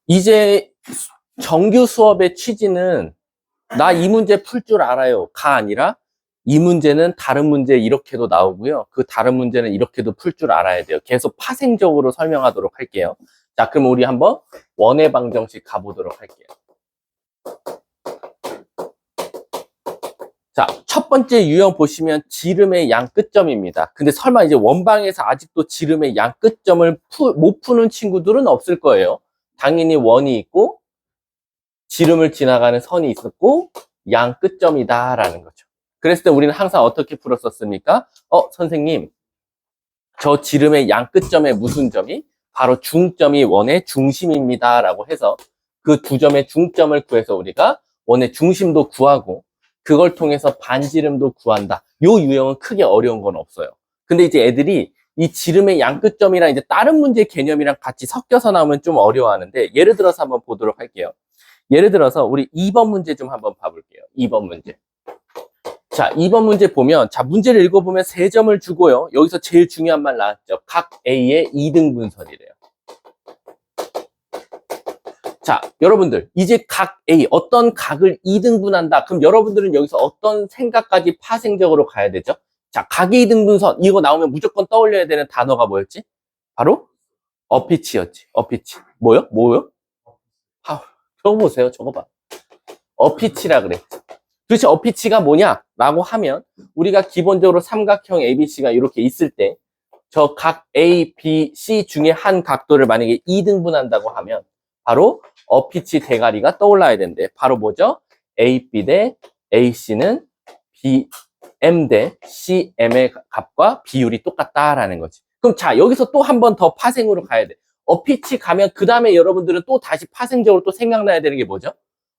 이제 정규 수업의 취지는 나 이 문제 풀 줄 알아요가 아니라 이 문제는 다른 문제 이렇게도 나오고요. 그 다른 문제는 이렇게도 풀 줄 알아야 돼요. 계속 파생적으로 설명하도록 할게요. 자, 그럼 우리 한번 원의 방정식 가보도록 할게요. 자, 첫 번째 유형 보시면 지름의 양 끝점입니다. 근데 설마 이제 원방에서 아직도 지름의 양 끝점을 못 푸는 친구들은 없을 거예요. 당연히 원이 있고 지름을 지나가는 선이 있었고 양 끝점이다라는 거죠. 그랬을 때 우리는 항상 어떻게 풀었었습니까? 선생님, 저 지름의 양 끝점에 무슨 점이? 바로 중점이 원의 중심입니다 라고 해서 그 두 점의 중점을 구해서 우리가 원의 중심도 구하고 그걸 통해서 반지름도 구한다. 요 유형은 크게 어려운 건 없어요. 근데 이제 애들이 이 지름의 양 끝점이랑 이제 다른 문제 개념이랑 같이 섞여서 나오면 좀 어려워하는데 예를 들어서 한번 보도록 할게요. 예를 들어서 우리 2번 문제 좀 한번 봐볼게요. 2번 문제. 자, 2번 문제 보면, 자, 문제를 읽어보면 3점을 주고요. 여기서 제일 중요한 말 나왔죠. 각 A의 2등분선이래요. 자, 여러분들, 이제 각 A, 어떤 각을 2등분한다. 그럼 여러분들은 여기서 어떤 생각까지 파생적으로 가야 되죠? 자, 각의 2등분선, 이거 나오면 무조건 떠올려야 되는 단어가 뭐였지? 바로 어피치였지. 어피치. 뭐요? 적어보세요. 적어봐. 어피치라 그랬죠. 도대체 어피치가 뭐냐라고 하면 우리가 기본적으로 삼각형 ABC가 이렇게 있을 때 저 각 A, B, C 중에 한 각도를 만약에 2등분한다고 하면 바로 어피치 대가리가 떠올라야 되는데 바로 뭐죠? AB 대 AC는 BM 대 CM의 값과 비율이 똑같다라는 거지. 그럼 자, 여기서 또 한 번 더 파생으로 가야 돼. 어피치 가면 그 다음에 여러분들은 또 다시 파생적으로 또 생각나야 되는 게 뭐죠?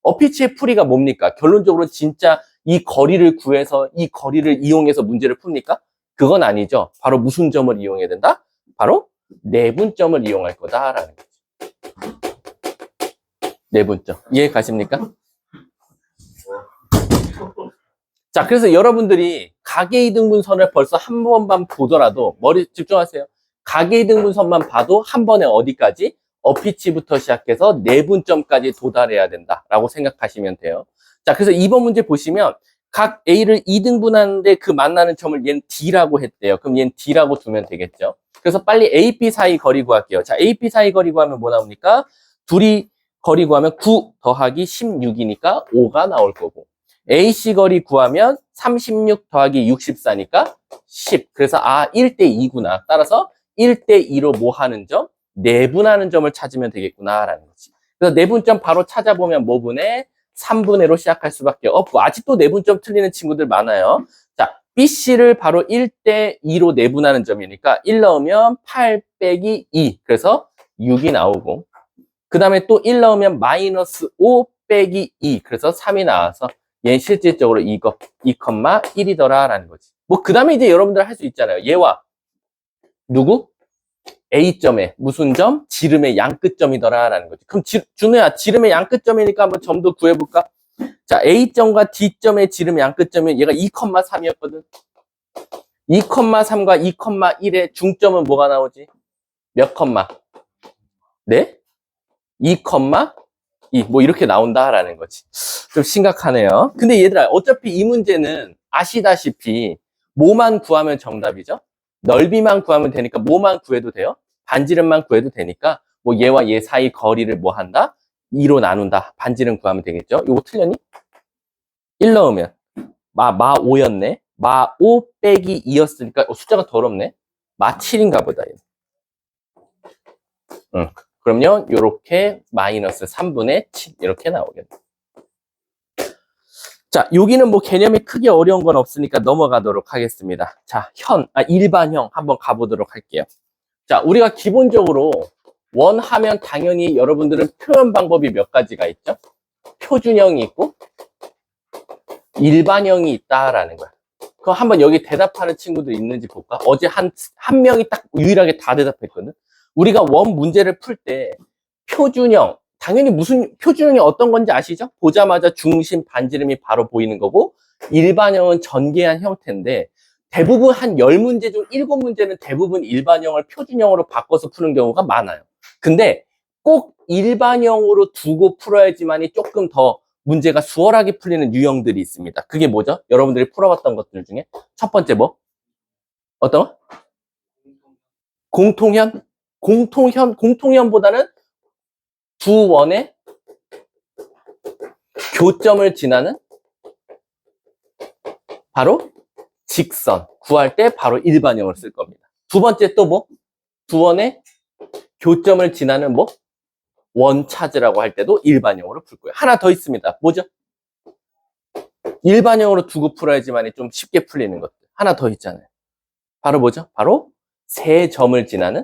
어피치의 풀이가 뭡니까? 결론적으로 진짜 이 거리를 구해서 이 거리를 이용해서 문제를 풉니까? 그건 아니죠. 바로 무슨 점을 이용해야 된다? 바로 내분점을 이용할 거다라는 거죠. 내분점. 이해 가십니까? 자, 그래서 여러분들이 각의 이등분선을 벌써 한 번만 보더라도 머리 집중하세요. 각의 이등분선만 봐도 한 번에 어디까지? 어피치부터 시작해서 내분점까지 도달해야 된다라고 생각하시면 돼요. 자, 그래서 이번 문제 보시면 각 A를 2등분하는데 그 만나는 점을 얘는 D라고 했대요. 그럼 얘는 D라고 두면 되겠죠. 그래서 빨리 AP 사이 거리 구할게요. 자, AP 사이 거리 구하면 뭐 나옵니까? 둘이 거리 구하면 9 더하기 16이니까 5가 나올 거고 AC 거리 구하면 36 더하기 64니까 10. 그래서 1대 2구나. 따라서 1대 2로 뭐 하는 점? 내분하는 점을 찾으면 되겠구나라는 거지. 그래서 내분점 바로 찾아보면 뭐 분의? 3분의로 시작할 수밖에 없고 아직도 내분점 틀리는 친구들 많아요. 자, BC를 바로 1대 2로 내분하는 점이니까 1 넣으면 8 빼기 2. 그래서 6이 나오고 그 다음에 또 1 넣으면 마이너스 5 빼기 2. 그래서 3이 나와서 얘는 실질적으로 2,1이더라 라는 거지. 뭐 그 다음에 이제 여러분들 할 수 있잖아요. 얘와 누구? A점에 무슨 점? 지름의 양끝점이더라 라는 거지. 그럼 준우야 지름의 양끝점이니까 한번 점도 구해볼까? 자, A점과 D점의 지름의 양끝점은 얘가 2,3이었거든. 2,3과 2,1의 중점은 뭐가 나오지? 몇 컴마? 네? 2,2 뭐 이렇게 나온다라는 거지. 좀 심각하네요. 근데 얘들아 어차피 이 문제는 아시다시피 뭐만 구하면 정답이죠? 넓이만 구하면 되니까 뭐만 구해도 돼요? 반지름만 구해도 되니까 뭐 얘와 얘 사이 거리를 뭐 한다? 2로 나눈다. 반지름 구하면 되겠죠? 이거 틀렸니? 1 넣으면 마 5였네. 마 5 빼기 2였으니까 숫자가 더럽네. 마 7인가 보다. 응. 그럼요, 요렇게 마이너스 3분의 7 이렇게 나오겠네. 자, 여기는 뭐 개념이 크게 어려운 건 없으니까 넘어가도록 하겠습니다. 자, 일반형 한번 가보도록 할게요. 자, 우리가 기본적으로 원 하면 당연히 여러분들은 표현 방법이 몇 가지가 있죠? 표준형이 있고 일반형이 있다라는 거야. 그럼 한번 여기 대답하는 친구들 있는지 볼까? 어제 한 명이 딱 유일하게 다 대답했거든. 우리가 원 문제를 풀 때 표준형, 당연히 무슨 표준형이 어떤 건지 아시죠? 보자마자 중심 반지름이 바로 보이는 거고 일반형은 전개한 형태인데 대부분 한 10문제 중 7문제는 대부분 일반형을 표준형으로 바꿔서 푸는 경우가 많아요. 근데 꼭 일반형으로 두고 풀어야지만이 조금 더 문제가 수월하게 풀리는 유형들이 있습니다. 그게 뭐죠? 여러분들이 풀어봤던 것들 중에 첫 번째 뭐? 어떤 거? 공통현? 공통현보다는 두 원의 교점을 지나는 바로 직선. 구할 때 바로 일반형을 쓸 겁니다. 두 번째 또 뭐? 두 원의 교점을 지나는 뭐? 원 찾으라고 할 때도 일반형으로 풀 거예요. 하나 더 있습니다. 뭐죠? 일반형으로 두고 풀어야지만이 좀 쉽게 풀리는 것들. 하나 더 있잖아요. 바로 뭐죠? 바로 세 점을 지나는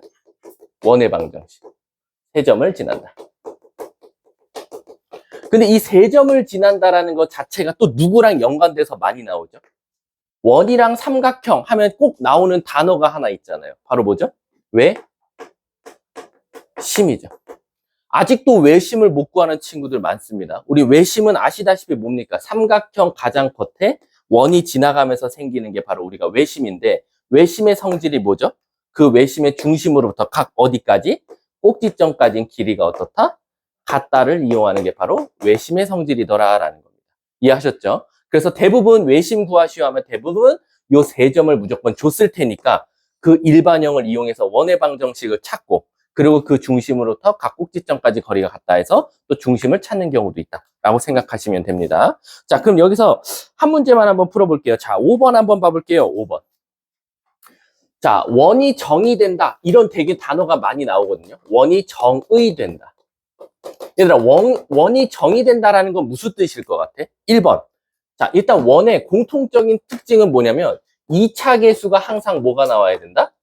원의 방정식. 세 점을 지난다. 근데 이 세 점을 지난다라는 것 자체가 또 누구랑 연관돼서 많이 나오죠? 원이랑 삼각형 하면 꼭 나오는 단어가 하나 있잖아요. 바로 뭐죠? 왜? 심이죠. 아직도 외심을 못 구하는 친구들 많습니다. 우리 외심은 아시다시피 뭡니까? 삼각형 가장 겉에 원이 지나가면서 생기는 게 바로 우리가 외심인데, 외심의 성질이 뭐죠? 그 외심의 중심으로부터 각 어디까지? 꼭지점까지인 길이가 어떻다? 같다를 이용하는 게 바로 외심의 성질이더라라는 겁니다. 이해하셨죠? 그래서 대부분 외심 구하시오 하면 대부분 요 세 점을 무조건 줬을 테니까 그 일반형을 이용해서 원의 방정식을 찾고, 그리고 그 중심으로부터 각 꼭지점까지 거리가 같다 해서 또 중심을 찾는 경우도 있다라고 생각하시면 됩니다. 자, 그럼 여기서 한 문제만 한번 풀어볼게요. 자, 5번 한번 봐볼게요. 5번. 자, 원이 정의된다. 이런 되게 단어가 많이 나오거든요. 원이 정의된다. 얘들아, 원이 정의된다라는 건 무슨 뜻일 것 같아? 1번. 자, 일단 원의 공통적인 특징은 뭐냐면 2차 계수가 항상 뭐가 나와야 된다?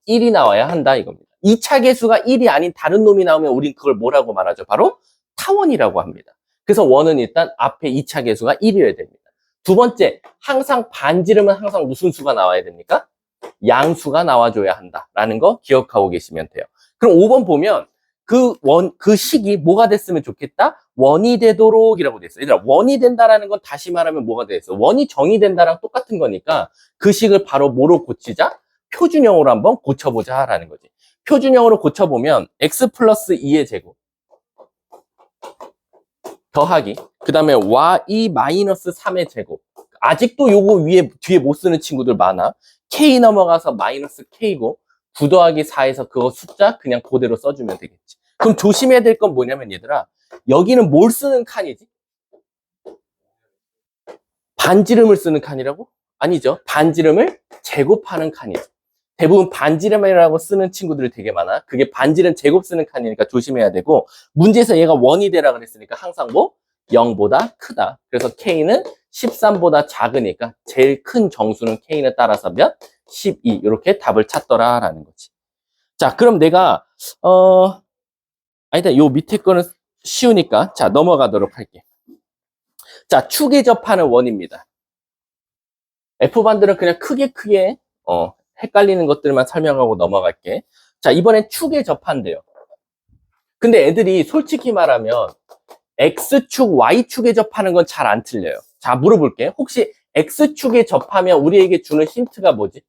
1이 나와야 한다 이겁니다. 2차 계수가 1이 아닌 다른 놈이 나오면 우린 그걸 뭐라고 말하죠? 바로 타원이라고 합니다. 그래서 원은 일단 앞에 2차 계수가 1이어야 됩니다. 두 번째, 항상 반지름은 항상 무슨 수가 나와야 됩니까? 양수가 나와줘야 한다라는 거 기억하고 계시면 돼요. 그럼 5번 보면 그 식이 뭐가 됐으면 좋겠다? 원이 되도록이라고 돼 있어요. 얘들아, 원이 된다라는 건 다시 말하면 뭐가 돼 있어? 원이 정의된다랑 똑같은 거니까 그 식을 바로 뭐로 고치자? 표준형으로 한번 고쳐보자라는 거지. 표준형으로 고쳐보면 x 플러스 2의 제곱 더하기, 그 다음에 y 마이너스 3의 제곱. 아직도 요거 뒤에 못 쓰는 친구들 많아. k 넘어가서 마이너스 k고 9 더하기 4에서 그거 숫자 그냥 그대로 써주면 되겠지. 그럼 조심해야 될 건 뭐냐면 얘들아, 여기는 뭘 쓰는 칸이지? 반지름을 쓰는 칸이라고? 아니죠. 반지름을 제곱하는 칸이죠. 대부분 반지름이라고 쓰는 친구들이 되게 많아. 그게 반지름 제곱 쓰는 칸이니까 조심해야 되고, 문제에서 얘가 원이 되라 그랬으니까 항상 뭐? 0보다 크다. 그래서 K는 13보다 작으니까 제일 큰 정수는 K는 따라서 몇? 12. 이렇게 답을 찾더라라는 거지. 자, 그럼 내가 아니다. 요 밑에 거는 쉬우니까 자, 넘어가도록 할게. 자, 축에 접하는 원입니다. F반들은 그냥 크게 헷갈리는 것들만 설명하고 넘어갈게. 자, 이번엔 축에 접한대요. 근데 애들이 솔직히 말하면 X축, Y축에 접하는 건 잘 안 틀려요. 자, 물어볼게. 혹시 X축에 접하면 우리에게 주는 힌트가 뭐지?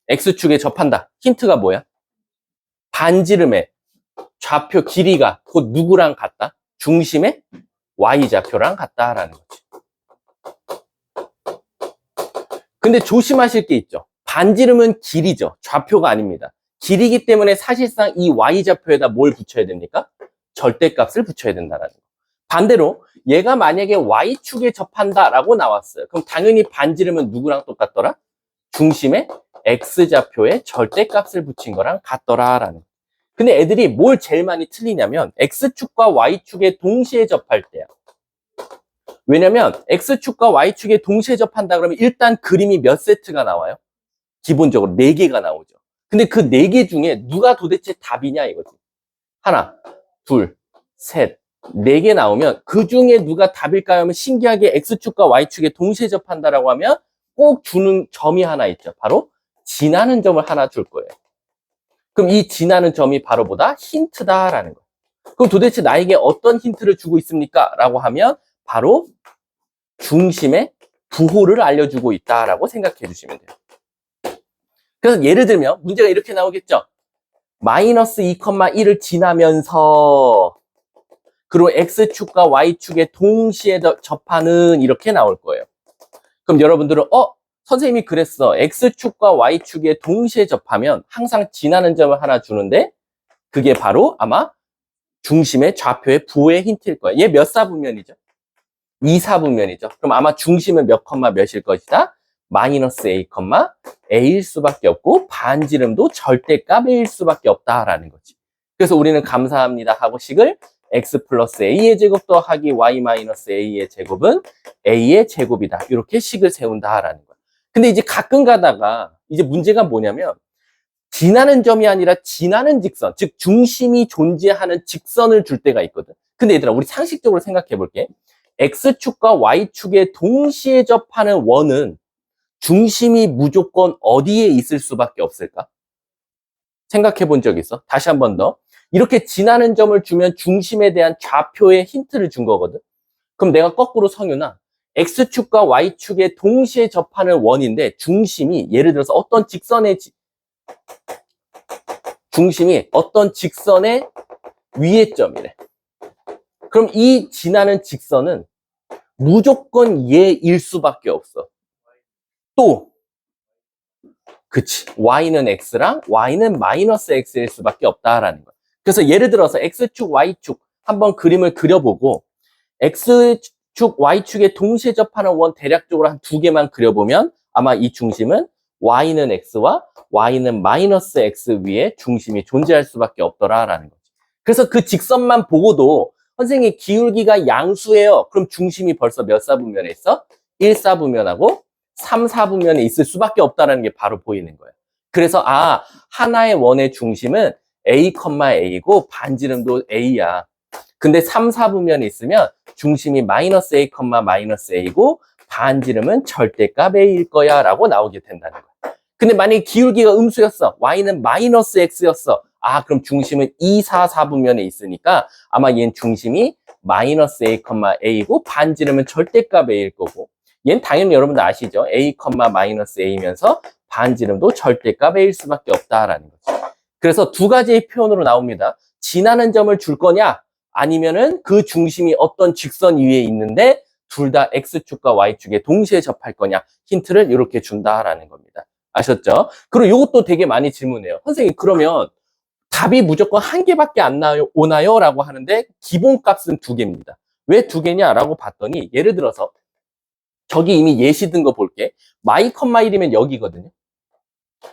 X축에 접한다. 힌트가 뭐야? 반지름의 좌표 길이가 곧 누구랑 같다? 중심의 Y좌표랑 같다라는 거지. 근데 조심하실 게 있죠. 반지름은 길이죠. 좌표가 아닙니다. 길이기 때문에 사실상 이 Y좌표에다 뭘 붙여야 됩니까? 절대값을 붙여야 된다는 거. 반대로 얘가 만약에 Y축에 접한다라고 나왔어요. 그럼 당연히 반지름은 누구랑 똑같더라? 중심의 X좌표에 절대값을 붙인 거랑 같더라라는 거. 근데 애들이 뭘 제일 많이 틀리냐면 X축과 Y축에 동시에 접할 때야. 왜냐면 X축과 Y축에 동시에 접한다 그러면 일단 그림이 몇 세트가 나와요? 기본적으로 4개가 나오죠. 근데 그 4개 중에 누가 도대체 답이냐 이거지. 하나, 둘, 셋, 4개 나오면 그 중에 누가 답일까요? 하면 신기하게 X축과 Y축에 동시에 접한다라고 하면 꼭 주는 점이 하나 있죠. 바로 지나는 점을 하나 줄 거예요. 그럼 이 지나는 점이 바로 뭐다? 힌트다라는 거예요. 그럼 도대체 나에게 어떤 힌트를 주고 있습니까? 라고 하면 바로 중심의 부호를 알려주고 있다라고 생각해 주시면 돼요. 그래서 예를 들면 문제가 이렇게 나오겠죠. 마이너스 2,1을 지나면서 그리고 X축과 Y축에 동시에 접하는 이렇게 나올 거예요. 그럼 여러분들은 선생님이 그랬어. X축과 Y축에 동시에 접하면 항상 지나는 점을 하나 주는데 그게 바로 아마 중심의 좌표의 부호의 힌트일 거예요. 얘 몇 사분면이죠? 2사분면이죠. 그럼 아마 중심은 몇 컴마 몇일 것이다? 마이너스 A, A일 수밖에 없고 반지름도 절대값일 수밖에 없다라는 거지. 그래서 우리는 감사합니다 하고 식을 x 플러스 a의 제곱 더하기 y 마이너스 a의 제곱은 a의 제곱이다. 이렇게 식을 세운다라는 거야. 근데 이제 가끔 가다가 이제 문제가 뭐냐면 지나는 점이 아니라 지나는 직선, 즉 중심이 존재하는 직선을 줄 때가 있거든. 근데 얘들아, 우리 상식적으로 생각해 볼게. x축과 y축에 동시에 접하는 원은 중심이 무조건 어디에 있을 수밖에 없을까? 생각해 본 적 있어? 다시 한 번 더. 이렇게 지나는 점을 주면 중심에 대한 좌표의 힌트를 준 거거든. 그럼 내가 거꾸로 성윤아, x축과 y축에 동시에 접하는 원인데 중심이 예를 들어서 어떤 직선의 중심이 어떤 직선의 위의 점이래. 그럼 이 지나는 직선은 무조건 얘일 수밖에 없어. 또 그치. y는 x랑 y는 마이너스 x일 수밖에 없다라는 거야. 그래서 예를 들어서 x축, y축 한번 그림을 그려보고 x축, y축에 동시에 접하는 원 대략적으로 한 두 개만 그려보면 아마 이 중심은 y는 x와 y는 마이너스 x 위에 중심이 존재할 수밖에 없더라라는 거지. 그래서 그 직선만 보고도 선생님 기울기가 양수예요. 그럼 중심이 벌써 몇 사분면에 있어? 1사분면하고 3사분면에 있을 수밖에 없다는 게 바로 보이는 거예요. 그래서 하나의 원의 중심은 A, A고 반지름도 A야. 근데 3, 4분면에 있으면 중심이 마이너스 A, 마이너스 A고 반지름은 절대값 A일 거야 라고 나오게 된다는 거야. 근데 만약에 기울기가 음수였어. Y는 마이너스 X였어. 그럼 중심은 2, 4, 4분면에 있으니까 아마 얘는 중심이 마이너스 A, A고 반지름은 절대값 A일 거고 얘는 당연히 여러분들 아시죠? A, 마이너스 A면서 반지름도 절대값 A일 수밖에 없다라는 거죠. 그래서 두 가지의 표현으로 나옵니다. 지나는 점을 줄 거냐? 아니면은 그 중심이 어떤 직선 위에 있는데 둘 다 X축과 Y축에 동시에 접할 거냐? 힌트를 이렇게 준다라는 겁니다. 아셨죠? 그리고 이것도 되게 많이 질문해요. 선생님, 그러면 답이 무조건 한 개밖에 안 오나요? 라고 하는데 기본값은 두 개입니다. 왜 두 개냐라고 봤더니 예를 들어서 저기 이미 예시 든 거 볼게. y, 1이면 여기거든요.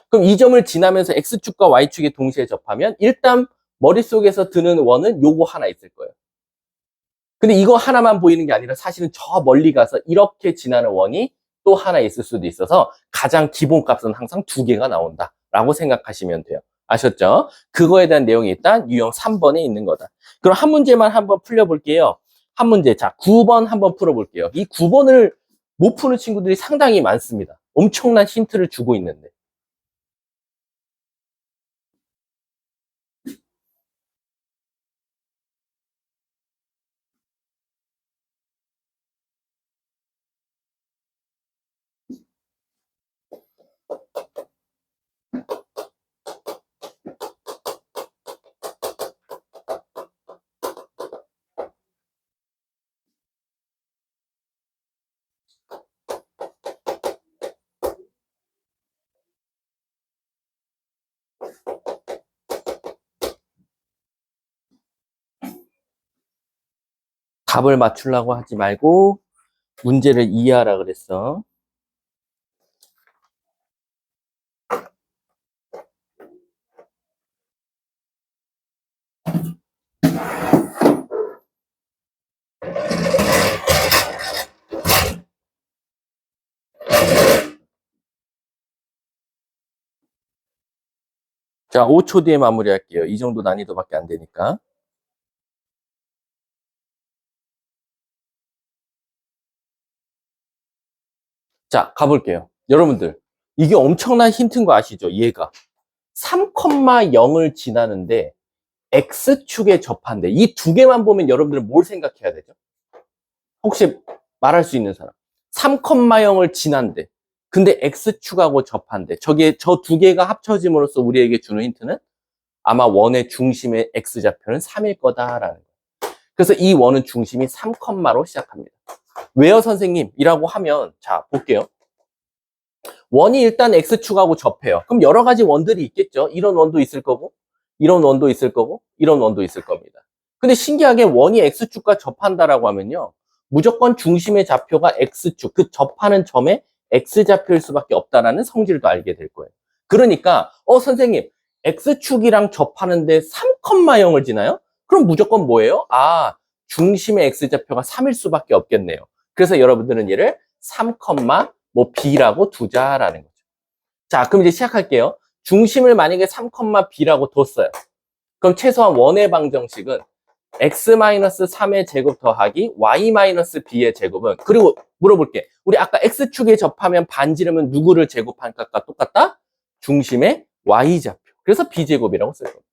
그럼 이 점을 지나면서 X축과 Y축에 동시에 접하면 일단 머릿속에서 드는 원은 요거 하나 있을 거예요. 근데 이거 하나만 보이는 게 아니라 사실은 저 멀리 가서 이렇게 지나는 원이 또 하나 있을 수도 있어서 가장 기본값은 항상 두 개가 나온다라고 생각하시면 돼요. 아셨죠? 그거에 대한 내용이 일단 유형 3번에 있는 거다. 그럼 한 문제만 한번 풀려볼게요. 한 문제. 자, 9번 한번 풀어볼게요. 이 9번을 못 푸는 친구들이 상당히 많습니다. 엄청난 힌트를 주고 있는데. 답을 맞추려고 하지 말고 문제를 이해하라 그랬어. 자, 5초 뒤에 마무리할게요. 이 정도 난이도밖에 안 되니까. 자, 가볼게요. 여러분들, 이게 엄청난 힌트인 거 아시죠? 얘가 3,0을 지나는데 X축에 접한대. 이 두 개만 보면 여러분들은 뭘 생각해야 되죠? 혹시 말할 수 있는 사람. 3,0을 지난대. 근데 X축하고 접한대. 저 두 개가 합쳐짐으로써 우리에게 주는 힌트는 아마 원의 중심의 X좌표는 3일 거다라는 거예요. 그래서 이 원은 중심이 3컴마로 시작합니다. 왜요, 선생님? 이라고 하면, 자, 볼게요. 원이 일단 X축하고 접해요. 그럼 여러 가지 원들이 있겠죠. 이런 원도 있을 거고, 이런 원도 있을 거고, 이런 원도 있을 겁니다. 근데 신기하게 원이 X축과 접한다라고 하면요. 무조건 중심의 좌표가 X축, 그 접하는 점에 X좌표일 수밖에 없다라는 성질도 알게 될 거예요. 그러니까, 선생님, X축이랑 접하는데 3,0을 지나요? 그럼 무조건 뭐예요? 아, 중심의 X좌표가 3일 수밖에 없겠네요. 그래서 여러분들은 얘를 3, 뭐 B라고 두자라는 거죠. 자, 그럼 이제 시작할게요. 중심을 만약에 3, B라고 뒀어요. 그럼 최소한 원의 방정식은 x-3의 제곱 더하기 y-b의 제곱은, 그리고 물어볼게. 우리 아까 x축에 접하면 반지름은 누구를 제곱할까 똑같다? 중심의 y좌표. 그래서 b제곱이라고 쓸 겁니다.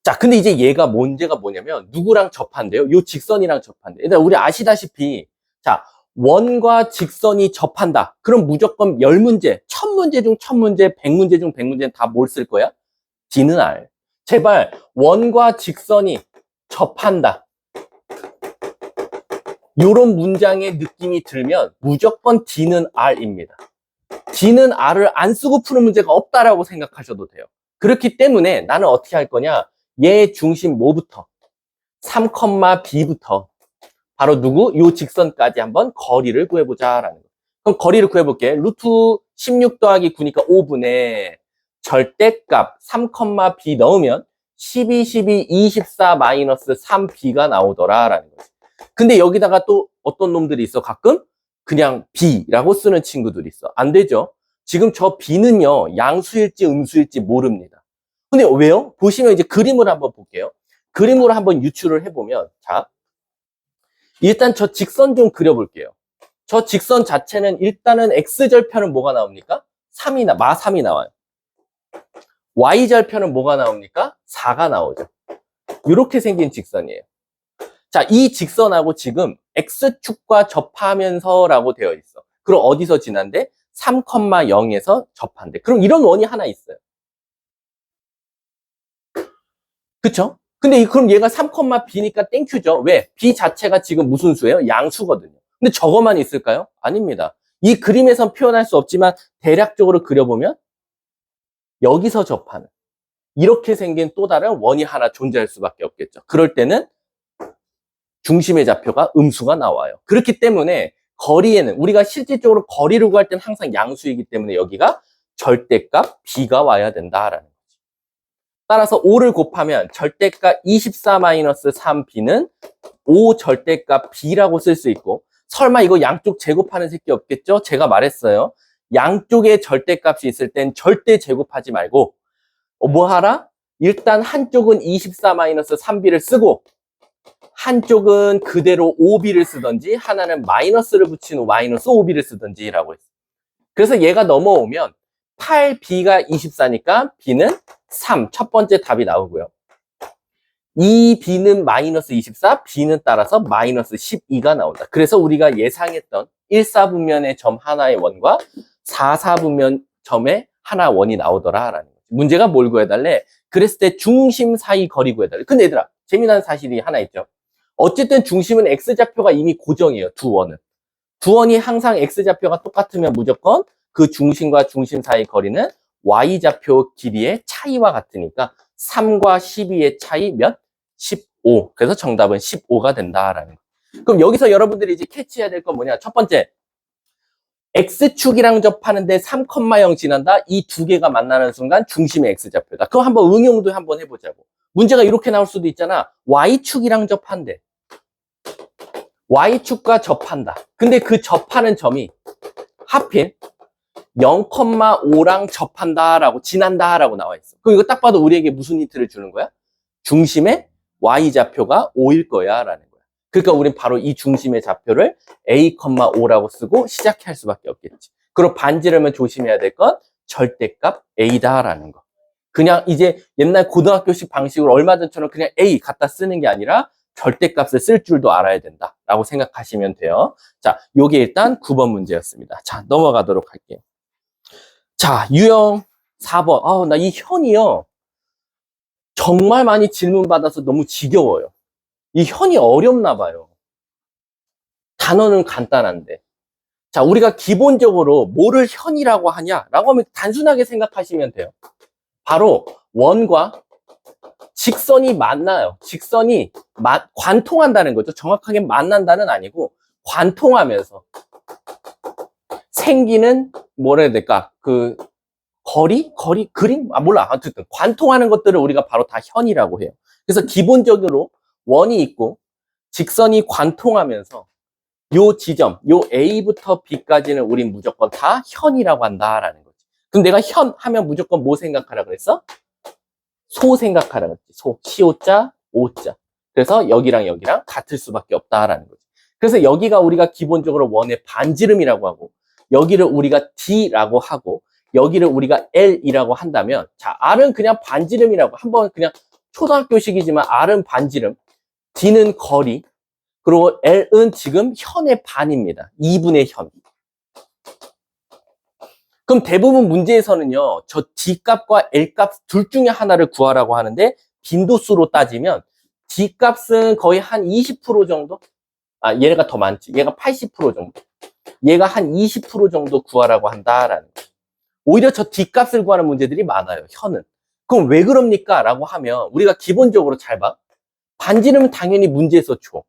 자, 근데 이제 얘가 문제가 뭐냐면 누구랑 접한대요? 요 직선이랑 접한대요. 일단 우리 아시다시피, 자, 원과 직선이 접한다. 그럼 무조건 10문제, 1000문제 중 1000문제, 100문제 중 100문제는 다 뭘 쓸 거야? D는 R. 제발 원과 직선이 접한다. 요런 문장의 느낌이 들면 무조건 D는 R입니다. D는 R을 안 쓰고 푸는 문제가 없다라고 생각하셔도 돼요. 그렇기 때문에 나는 어떻게 할 거냐? 얘 중심 뭐부터? 3, B부터 바로 누구? 요 직선까지 한번 거리를 구해보자라는 거. 그럼 거리를 구해볼게. 루트 16 더하기 9니까 5분의 절대값 3, B 넣으면 12, 12, 24 마이너스 3B가 나오더라라는 거지. 근데 여기다가 또 어떤 놈들이 있어? 가끔 그냥 B라고 쓰는 친구들이 있어. 안 되죠. 지금 저 B는요, 양수일지 음수일지 모릅니다. 근데 왜요? 보시면 이제 그림을 한번 볼게요. 그림으로 한번 유추를 해보면, 자, 일단 저 직선 좀 그려볼게요. 저 직선 자체는 일단은 X절편은 뭐가 나옵니까? 3이 나와요. Y절편은 뭐가 나옵니까? 4가 나오죠. 이렇게 생긴 직선이에요. 자, 이 직선하고 지금 X축과 접하면서라고 되어 있어. 그럼 어디서 지난대? 3,0에서 접한대. 그럼 이런 원이 하나 있어요. 그쵸? 근데 그럼 얘가 3,B니까 땡큐죠. 왜? B 자체가 지금 무슨 수예요? 양수거든요. 근데 저거만 있을까요? 아닙니다. 이 그림에선 표현할 수 없지만 대략적으로 그려보면 여기서 접하는 이렇게 생긴 또 다른 원이 하나 존재할 수밖에 없겠죠. 그럴 때는 중심의 좌표가 음수가 나와요. 그렇기 때문에 거리에는 우리가 실질적으로 거리를 구할 때는 항상 양수이기 때문에 여기가 절대값 B가 와야 된다라는 거죠. 따라서 5를 곱하면 절대값 24-3B는 5 절대값 B라고 쓸 수 있고, 설마 이거 양쪽 제곱하는 새끼 없겠죠? 제가 말했어요. 양쪽에 절대값이 있을 땐 절대 제곱하지 말고 뭐 하라? 일단 한쪽은 24-3B를 쓰고 한쪽은 그대로 5B를 쓰든지 하나는 마이너스를 붙인 후 마이너스 5B를 쓰든지 라고 했어요. 그래서 얘가 넘어오면 8B가 24니까 B는 3, 첫 번째 답이 나오고요. 2B는 마이너스 24, B는 따라서 마이너스 12가 나온다. 그래서 우리가 예상했던 1사분면의 점 하나의 원과 4사분면 점의 하나 원이 나오더라라는 거죠. 문제가 뭘 구해달래? 그랬을 때 중심 사이 거리 구해달래. 근데 얘들아, 재미난 사실이 하나 있죠. 어쨌든 중심은 X좌표가 이미 고정이에요. 두 원은. 두 원이 항상 X좌표가 똑같으면 무조건 그 중심과 중심 사이 거리는 Y좌표 길이의 차이와 같으니까 3과 12의 차이 몇? 15. 그래서 정답은 15가 된다라는 거. 그럼 여기서 여러분들이 이제 캐치해야 될 건 뭐냐? 첫 번째, X축이랑 접하는데 3,0 지난다. 이 두 개가 만나는 순간 중심의 X좌표다. 그럼 한번 응용도 한번 해보자고. 문제가 이렇게 나올 수도 있잖아. Y축이랑 접한대. Y축과 접한다. 근데 그 접하는 점이 하필 0,5랑 접한다라고, 지난다라고 나와 있어. 그럼 이거 딱 봐도 우리에게 무슨 힌트를 주는 거야? 중심의 Y좌표가 5일 거야 라는 거야. 그러니까 우린 바로 이 중심의 좌표를 A,5라고 쓰고 시작할 수밖에 없겠지. 그리고 반지름은 조심해야 될 건 절대값 A다라는 거. 그냥 이제 옛날 고등학교식 방식으로 얼마 전처럼 그냥 A 갖다 쓰는 게 아니라 절대값을 쓸 줄도 알아야 된다라고 생각하시면 돼요. 자, 요게 일단 9번 문제였습니다. 자, 넘어가도록 할게요. 자, 유형 4번. 나 이 현이요. 정말 많이 질문 받아서 너무 지겨워요. 이 현이 어렵나 봐요. 단어는 간단한데. 자, 우리가 기본적으로 뭐를 현이라고 하냐라고 하면 단순하게 생각하시면 돼요. 바로 원과 직선이 만나요. 직선이 관통한다는 거죠. 정확하게 만난다는 아니고 관통하면서 생기는 뭐라 해야 될까? 그 거리, 그림? 몰라. 어쨌든 관통하는 것들을 우리가 바로 다 현이라고 해요. 그래서 기본적으로 원이 있고 직선이 관통하면서 요 지점, 요 A부터 B까지는 우린 무조건 다 현이라고 한다라는 거지. 그럼 내가 현 하면 무조건 뭐 생각하라 그랬어? 소 생각하라 그랬지. 소, 시오자, 오자. 그래서 여기랑 여기랑 같을 수밖에 없다라는 거지. 그래서 여기가 우리가 기본적으로 원의 반지름이라고 하고, 여기를 우리가 D라고 하고, 여기를 우리가 L이라고 한다면, 자, R은 그냥 반지름이라고, 한번 그냥 초등학교식이지만 R은 반지름, D는 거리, 그리고 L은 지금 현의 반입니다. 2분의 현. 그럼 대부분 문제에서는요, 저 D값과 L값 둘 중에 하나를 구하라고 하는데, 빈도수로 따지면 D값은 거의 한 20% 정도? 얘가 더 많지. 얘가 80% 정도. 얘가 한 20% 정도 구하라고 한다라는 거예요. 오히려 저 D값을 구하는 문제들이 많아요, 현은. 그럼 왜 그럽니까? 라고 하면, 우리가 기본적으로 잘 봐. 반지름은 당연히 문제에서 줘.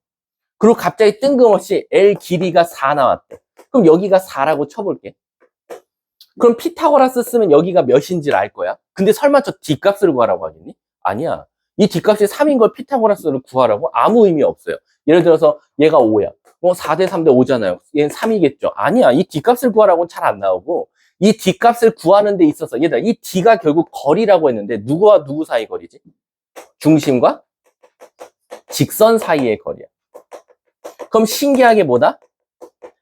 그리고 갑자기 뜬금없이 L 길이가 4 나왔대. 그럼 여기가 4라고 쳐볼게. 그럼 피타고라스 쓰면 여기가 몇인지를 알 거야. 근데 설마 저 D값을 구하라고 하겠니? 아니야. 이 D값이 3인 걸 피타고라스를 구하라고? 아무 의미 없어요. 예를 들어서 얘가 5야. 4대 3대 5잖아요. 얘는 3이겠죠. 아니야. 이 D값을 구하라고는 잘 안 나오고, 이 D값을 구하는 데 있어서, 얘들아, 이 D가 결국 거리라고 했는데, 누구와 누구 사이 거리지? 중심과 직선 사이의 거리야. 그럼 신기하게 뭐다?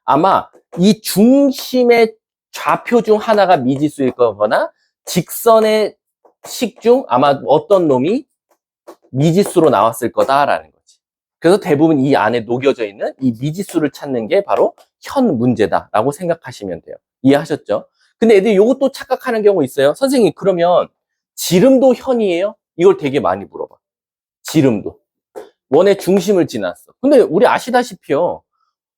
아마 이 중심의 좌표 중 하나가 미지수일 거거나 직선의 식 중 아마 어떤 놈이 미지수로 나왔을 거다라는 거지. 그래서 대부분 이 안에 녹여져 있는 이 미지수를 찾는 게 바로 현 문제다라고 생각하시면 돼요. 이해하셨죠? 근데 애들이 이것도 착각하는 경우 있어요. 선생님, 그러면 지름도 현이에요? 이걸 되게 많이 물어봐. 지름도. 원의 중심을 지났어. 근데 우리 아시다시피요.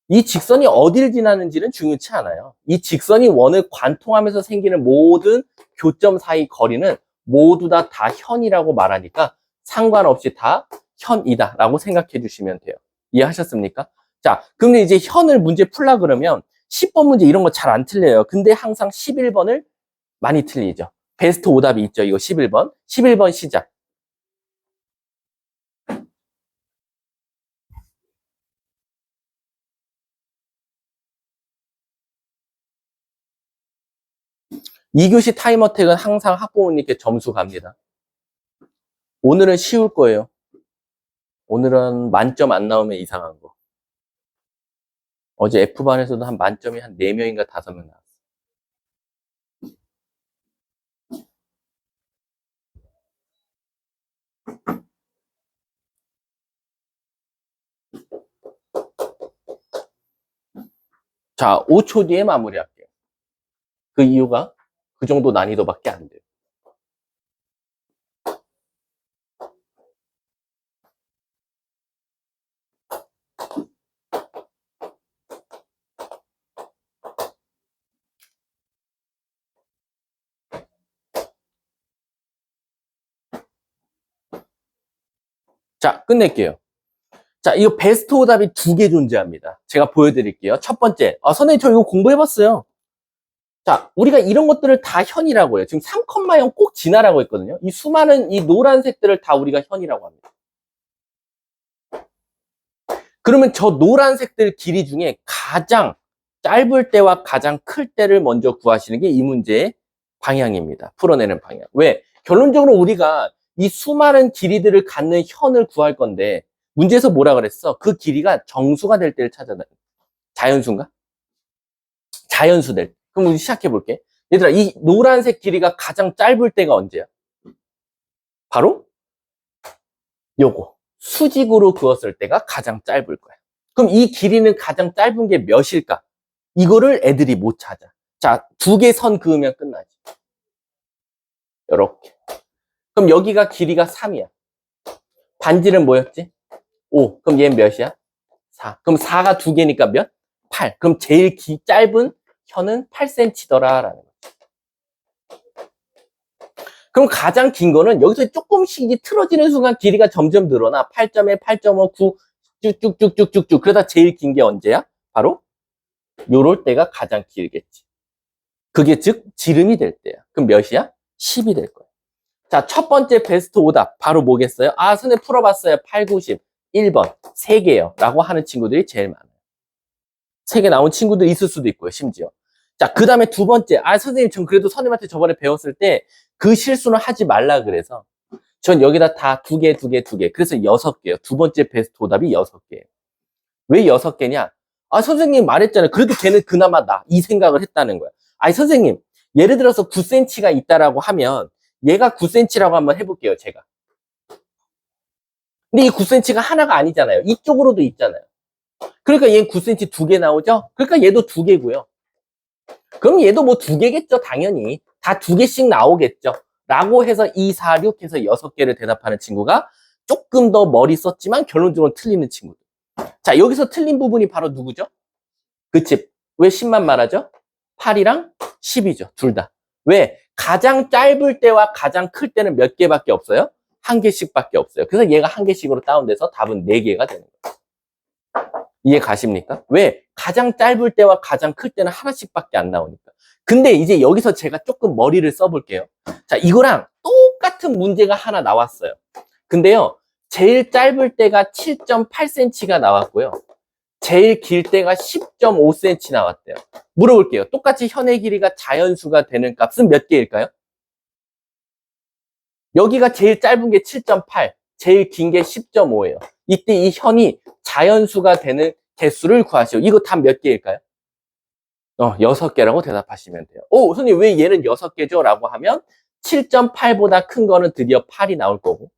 이 직선이 어딜 지나는지는 중요치 않아요. 이 직선이 원을 관통하면서 생기는 모든 교점 사이 거리는 모두 다 현이라고 말하니까 상관없이 다 현이다 라고 생각해 주시면 돼요. 이해하셨습니까? 자, 그럼 이제 현을 문제 풀라 그러면 10번 문제 이런 거 잘 안 틀려요. 근데 항상 11번을 많이 틀리죠. 베스트 오답이 있죠. 이거 11번. 11번 시작. 이 교시 타임어택은 항상 학부모님께 점수 갑니다. 오늘은 쉬울 거예요. 오늘은 만점 안 나오면 이상한 거. 어제 F반에서도 한 만점이 한 4명인가 5명 나왔어. 자, 5초 뒤에 마무리할게요. 그 이유가 그 정도 난이도밖에 안 돼요. 자, 끝낼게요. 자, 이거 베스트 오답이 2개 존재합니다. 제가 보여드릴게요. 첫 번째, 선생님 저 이거 공부해봤어요. 자, 우리가 이런 것들을 다 현이라고 해요. 지금 3,0 꼭 지나라고 했거든요. 이 수많은 이 노란색들을 다 우리가 현이라고 합니다. 그러면 저 노란색들 길이 중에 가장 짧을 때와 가장 클 때를 먼저 구하시는 게 이 문제의 방향입니다. 풀어내는 방향. 왜? 결론적으로 우리가 이 수많은 길이들을 갖는 현을 구할 건데 문제에서 뭐라 그랬어? 그 길이가 정수가 될 때를 찾아내. 자연수인가? 자연수 될 때. 그럼 우리 시작해 볼게. 얘들아, 이 노란색 길이가 가장 짧을 때가 언제야? 바로 요거. 수직으로 그었을 때가 가장 짧을 거야. 그럼 이 길이는 가장 짧은 게 몇일까? 이거를 애들이 못 찾아. 자, 2개 선 그으면 끝나지. 요렇게. 그럼 여기가 길이가 3이야. 반지름 뭐였지? 5. 그럼 얘는 몇이야? 4. 그럼 4가 2개니까 몇? 8. 그럼 제일 짧은 현은 8cm더라. 라는 거. 그럼 가장 긴 거는 여기서 조금씩 이제 틀어지는 순간 길이가 점점 늘어나. 8.1, 8.5, 9, 쭉쭉쭉쭉쭉쭉. 그러다 제일 긴 게 언제야? 바로 요럴 때가 가장 길겠지. 그게 즉 지름이 될 때야. 그럼 몇이야? 10이 될 거야. 자, 첫 번째 베스트 오답 바로 뭐겠어요? 아, 선생님 풀어봤어요. 8, 9, 10. 1번 3개요 라고 하는 친구들이 제일 많아요. 3개 나온 친구도 있을 수도 있고요, 심지어. 자, 그 다음에 두 번째. 아, 선생님, 전 그래도 선생님한테 저번에 배웠을 때 그 실수는 하지 말라 그래서 전 여기다 다 2개, 2개, 2개. 그래서 6개요. 두 번째 베스트 오답이 6개예요. 왜 6개냐? 아, 선생님 말했잖아요. 그래도 걔는 그나마 나. 이 생각을 했다는 거야. 아니, 선생님, 예를 들어서 9cm가 있다라고 하면 얘가 9cm라고 한번 해볼게요, 제가. 근데 이 9cm가 하나가 아니잖아요. 이쪽으로도 있잖아요. 그러니까 얘는 9cm 2개 나오죠? 그러니까 얘도 2개고요. 그럼 얘도 뭐 2개겠죠, 당연히. 다 2개씩 나오겠죠. 라고 해서 2, 4, 6 해서 6개를 대답하는 친구가 조금 더 머리 썼지만 결론적으로 틀리는 친구들. 자, 여기서 틀린 부분이 바로 누구죠? 그치? 왜 10만 말하죠? 8이랑 10이죠, 둘 다. 왜? 가장 짧을 때와 가장 클 때는 몇 개밖에 없어요? 1개씩밖에 없어요. 그래서 얘가 1개씩으로 다운돼서 답은 4개가 되는 거예요. 이해 가십니까? 왜? 가장 짧을 때와 가장 클 때는 하나씩밖에 안 나오니까. 근데 이제 여기서 제가 조금 머리를 써볼게요. 자, 이거랑 똑같은 문제가 하나 나왔어요. 근데요, 제일 짧을 때가 7.8cm가 나왔고요. 제일 길 때가 10.5cm 나왔대요. 물어볼게요. 똑같이 현의 길이가 자연수가 되는 값은 몇 개일까요? 여기가 제일 짧은 게 7.8, 제일 긴 게 10.5예요. 이때 이 현이 자연수가 되는 개수를 구하시오. 이거 답 몇 개일까요? 6개라고 대답하시면 돼요. 오, 선생님 왜 얘는 6개죠? 라고 하면 7.8보다 큰 거는 드디어 8이 나올 거고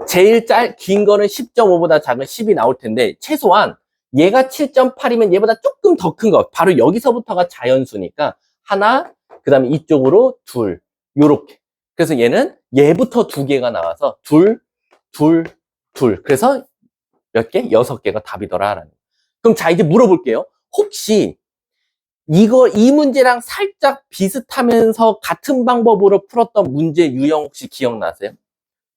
제일 긴 거는 10.5보다 작은 10이 나올 텐데 최소한 얘가 7.8이면 얘보다 조금 더 큰 거 바로 여기서부터가 자연수니까 하나, 그 다음에 이쪽으로 둘 요렇게 그래서 얘는 얘부터 2개가 나와서 둘 그래서 몇 개? 6개가 답이더라. 그럼 자, 이제 물어볼게요. 혹시 이 문제랑 살짝 비슷하면서 같은 방법으로 풀었던 문제 유형 혹시 기억나세요?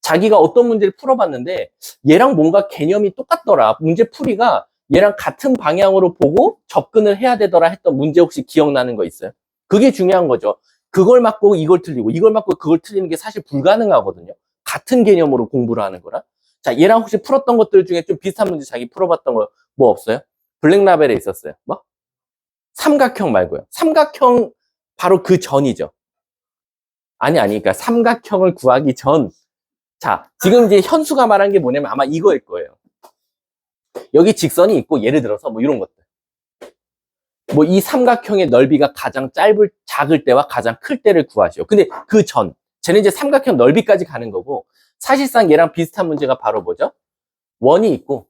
자기가 어떤 문제를 풀어봤는데 얘랑 뭔가 개념이 똑같더라. 문제 풀이가 얘랑 같은 방향으로 보고 접근을 해야 되더라 했던 문제 혹시 기억나는 거 있어요? 그게 중요한 거죠. 그걸 맞고 이걸 틀리고 이걸 맞고 그걸 틀리는 게 사실 불가능하거든요. 같은 개념으로 공부를 하는 거라. 자, 얘랑 혹시 풀었던 것들 중에 좀 비슷한 문제 자기 풀어봤던 거 뭐 없어요? 블랙라벨에 있었어요. 뭐? 삼각형 말고요. 삼각형 바로 그 전이죠. 아니, 그러니까 삼각형을 구하기 전. 자, 지금 이제 현수가 말한 게 뭐냐면 아마 이거일 거예요. 여기 직선이 있고 예를 들어서 뭐 이런 것들. 뭐 이 삼각형의 넓이가 가장 작을 때와 가장 클 때를 구하시오. 근데 그 전, 쟤는 이제 삼각형 넓이까지 가는 거고 사실상 얘랑 비슷한 문제가 바로 뭐죠? 원이 있고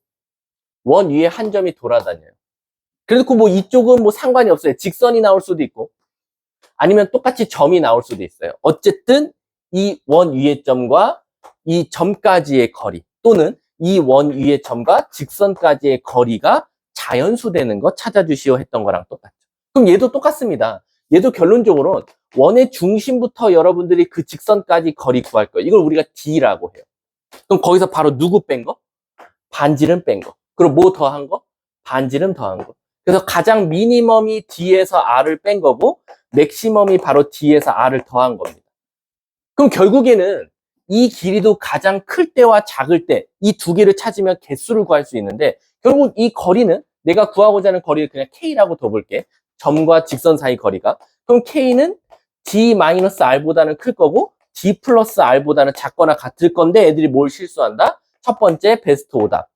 원 위에 한 점이 돌아다녀요. 그래도 뭐 이쪽은 뭐 상관이 없어요. 직선이 나올 수도 있고 아니면 똑같이 점이 나올 수도 있어요. 어쨌든 이 원 위의 점과 이 점까지의 거리 또는 이 원 위의 점과 직선까지의 거리가 자연수되는 거 찾아주시오 했던 거랑 똑같죠. 그럼 얘도 똑같습니다. 얘도 결론적으로 원의 중심부터 여러분들이 그 직선까지 거리 구할 거예요. 이걸 우리가 D라고 해요. 그럼 거기서 바로 누구 뺀 거? 반지름 뺀 거. 그리고 뭐 더한 거? 반지름 더한 거. 그래서 가장 미니멈이 D에서 R을 뺀 거고 맥시멈이 바로 D에서 R을 더한 겁니다. 그럼 결국에는 이 길이도 가장 클 때와 작을 때 이 두 개를 찾으면 개수를 구할 수 있는데 결국 이 거리는 내가 구하고자 하는 거리를 그냥 K라고 둬볼게. 점과 직선 사이 거리가. 그럼 K는 D-R보다는 클 거고 D 플러스 R보다는 작거나 같을 건데 애들이 뭘 실수한다? 첫 번째 베스트 오답.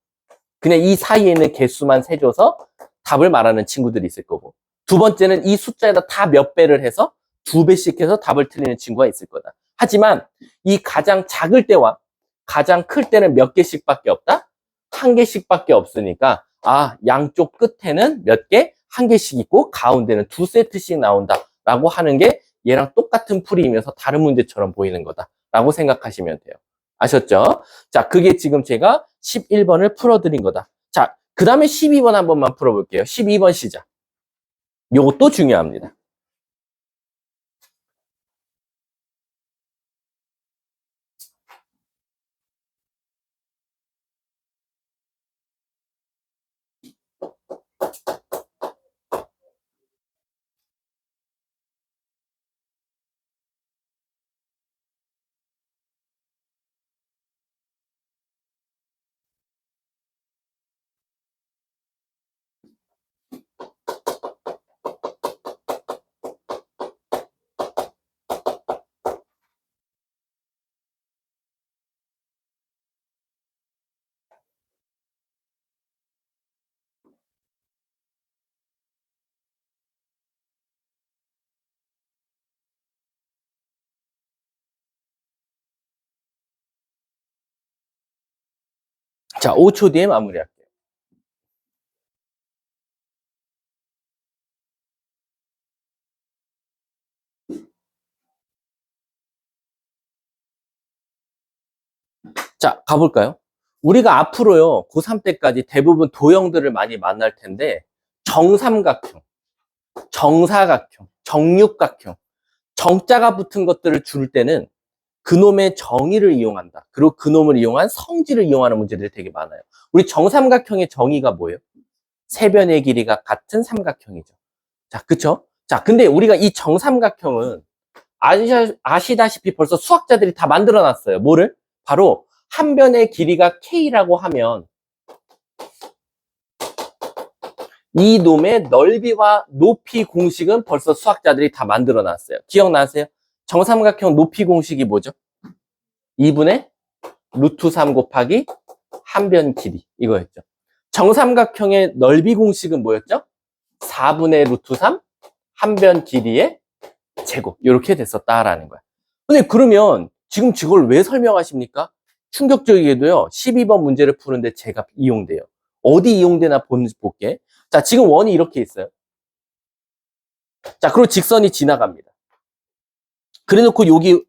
그냥 이 사이에 있는 개수만 세줘서 답을 말하는 친구들이 있을 거고 두 번째는 이 숫자에다 다 몇 배를 해서 2배씩 해서 답을 틀리는 친구가 있을 거다. 하지만 이 가장 작을 때와 가장 클 때는 몇 개씩밖에 없다? 1개씩밖에 없으니까 양쪽 끝에는 몇 개? 1개씩 있고 가운데는 2세트씩 나온다 라고 하는 게 얘랑 똑같은 풀이이면서 다른 문제처럼 보이는 거다 라고 생각하시면 돼요. 아셨죠? 자, 그게 지금 제가 11번을 풀어드린 거다. 자, 그 다음에 12번 한 번만 풀어볼게요. 12번 시작. 요것도 중요합니다. 자, 5초 뒤에 마무리할게요. 자, 가볼까요? 우리가 앞으로요, 고3 때까지 대부분 도형들을 많이 만날 텐데, 정삼각형, 정사각형, 정육각형, 정자가 붙은 것들을 줄 때는 그놈의 정의를 이용한다. 그리고 그놈을 이용한 성질을 이용하는 문제들이 되게 많아요. 우리 정삼각형의 정의가 뭐예요? 세변의 길이가 같은 삼각형이죠. 자, 그쵸? 자, 근데 우리가 이 정삼각형은 아시다시피 벌써 수학자들이 다 만들어 놨어요. 뭐를? 바로 한 변의 길이가 K라고 하면 이 놈의 넓이와 높이 공식은 벌써 수학자들이 다 만들어 놨어요. 기억나세요? 정삼각형 높이 공식이 뭐죠? 2분의 루트 3 곱하기 한 변 길이 이거였죠. 정삼각형의 넓이 공식은 뭐였죠? 4분의 루트 3 한 변 길이의 제곱 이렇게 됐었다라는 거야. 근데 그러면 지금 저걸 왜 설명하십니까? 충격적이게도요. 12번 문제를 푸는데 제가 이용돼요. 어디 이용되나 볼게. 자, 지금 원이 이렇게 있어요. 자, 그리고 직선이 지나갑니다. 그래놓고 여기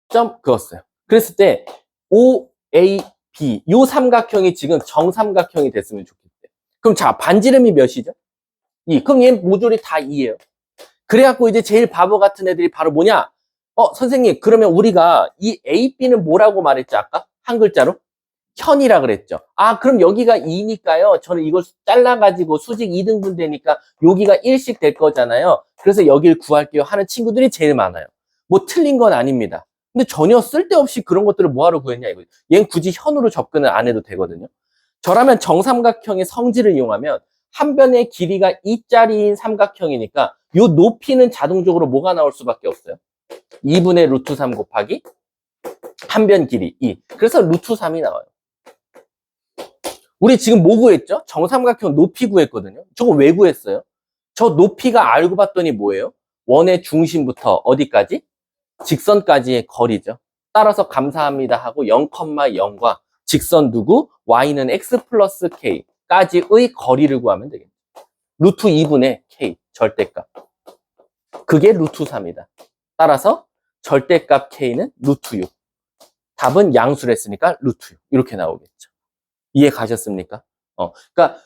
점 그었어요. 그랬을 때 OAB 요 삼각형이 지금 정삼각형이 됐으면 좋겠대. 그럼 자, 반지름이 몇이죠? 2. 그럼 얘 모조리 다 2예요. 그래갖고 이제 제일 바보 같은 애들이 바로 뭐냐? 선생님, 그러면 우리가 이 AB는 뭐라고 말했죠, 아까? 한 글자로? 현이라 그랬죠. 아, 그럼 여기가 2니까요. 저는 이걸 잘라가지고 수직 2등분 되니까 여기가 1씩 될 거잖아요. 그래서 여길 구할게요 하는 친구들이 제일 많아요. 뭐 틀린 건 아닙니다. 근데 전혀 쓸데없이 그런 것들을 뭐하러 구했냐, 이거. 얘는 굳이 현으로 접근을 안 해도 되거든요. 저라면 정삼각형의 성질을 이용하면 한 변의 길이가 2짜리인 삼각형이니까 요 높이는 자동적으로 뭐가 나올 수밖에 없어요. 2분의 루트 3 곱하기 한 변 길이 2. 그래서 루트 3이 나와요. 우리 지금 뭐 구했죠? 정삼각형 높이 구했거든요. 저거 왜 구했어요? 저 높이가 알고 봤더니 뭐예요? 원의 중심부터 어디까지? 직선까지의 거리죠. 따라서 감사합니다 하고 0,0과 직선 누구? y는 x 플러스 k까지의 거리를 구하면 되겠죠. 루트 2분의 k 절대값. 그게 루트 3이다. 따라서 절대값 k는 루트 6. 답은 양수를 했으니까 루트 6. 이렇게 나오겠죠. 이해 가셨습니까? 그러니까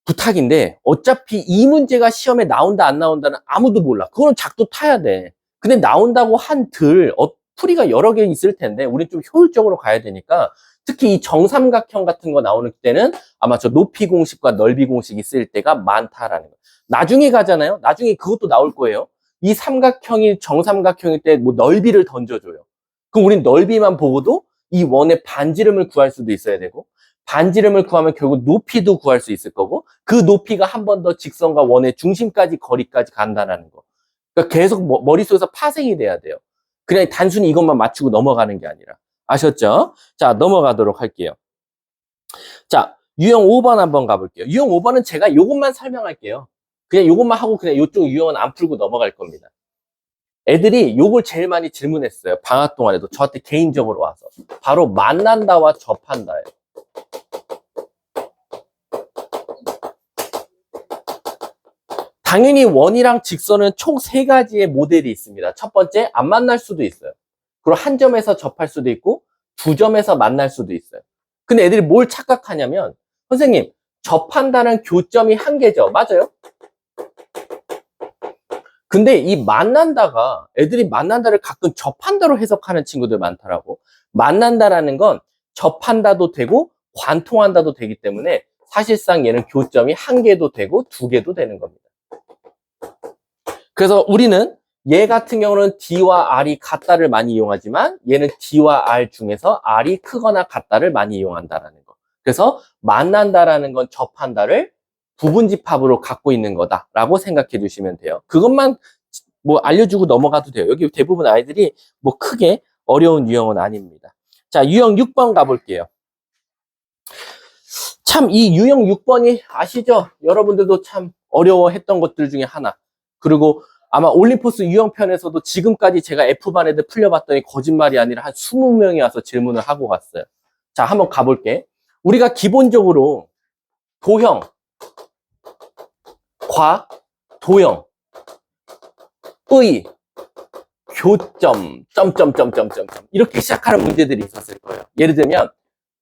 부탁인데 어차피 이 문제가 시험에 나온다 안 나온다는 아무도 몰라. 그거는 작도 타야 돼. 근데 나온다고 한들 풀이가 여러 개 있을 텐데 우리는 좀 효율적으로 가야 되니까 특히 이 정삼각형 같은 거 나오는 때는 아마 저 높이 공식과 넓이 공식이 쓰일 때가 많다라는 거예요. 나중에 가잖아요. 나중에 그것도 나올 거예요. 이 삼각형이 정삼각형일 때 뭐 넓이를 던져줘요. 그럼 우린 넓이만 보고도 이 원의 반지름을 구할 수도 있어야 되고 반지름을 구하면 결국 높이도 구할 수 있을 거고 그 높이가 한 번 더 직선과 원의 중심까지 거리까지 간다는 거. 그러니까 계속 머릿속에서 파생이 돼야 돼요. 그냥 단순히 이것만 맞추고 넘어가는 게 아니라. 아셨죠? 자, 넘어가도록 할게요. 자, 유형 5번 한번 가볼게요. 유형 5번은 제가 이것만 설명할게요. 그냥 이것만 하고 그냥 이쪽 유형은 안 풀고 넘어갈 겁니다. 애들이 요걸 제일 많이 질문했어요. 방학 동안에도 저한테 개인적으로 와서. 바로 만난다와 접한다예요. 당연히 원이랑 직선은 총 3가지의 모델이 있습니다. 첫 번째, 안 만날 수도 있어요. 그리고 한 점에서 접할 수도 있고 두 점에서 만날 수도 있어요. 근데 애들이 뭘 착각하냐면, 선생님, 접한다는 교점이 한 개죠. 맞아요? 근데 이 만난다가, 애들이 만난다를 가끔 접한다로 해석하는 친구들 많더라고. 만난다라는 건 접한다도 되고 관통한다도 되기 때문에 사실상 얘는 교점이 한 개도 되고 두 개도 되는 겁니다. 그래서 우리는 얘 같은 경우는 D와 R이 같다를 많이 이용하지만 얘는 D와 R 중에서 R이 크거나 같다를 많이 이용한다라는 거. 그래서 만난다라는 건 접한다를 부분집합으로 갖고 있는 거다라고 생각해 주시면 돼요. 그것만 뭐 알려주고 넘어가도 돼요. 여기 대부분 아이들이 뭐 크게 어려운 유형은 아닙니다. 자, 유형 6번 가볼게요. 참 이 유형 6번이 아시죠? 여러분들도 참 어려워했던 것들 중에 하나. 그리고 아마 올림포스 유형편에서도 지금까지 제가 F반 애들 풀려봤더니 거짓말이 아니라 한 20명이 와서 질문을 하고 갔어요. 자, 한번 가볼게. 우리가 기본적으로 도형, 과, 도형, 의, 교점, 점점점점점 이렇게 시작하는 문제들이 있었을 거예요. 예를 들면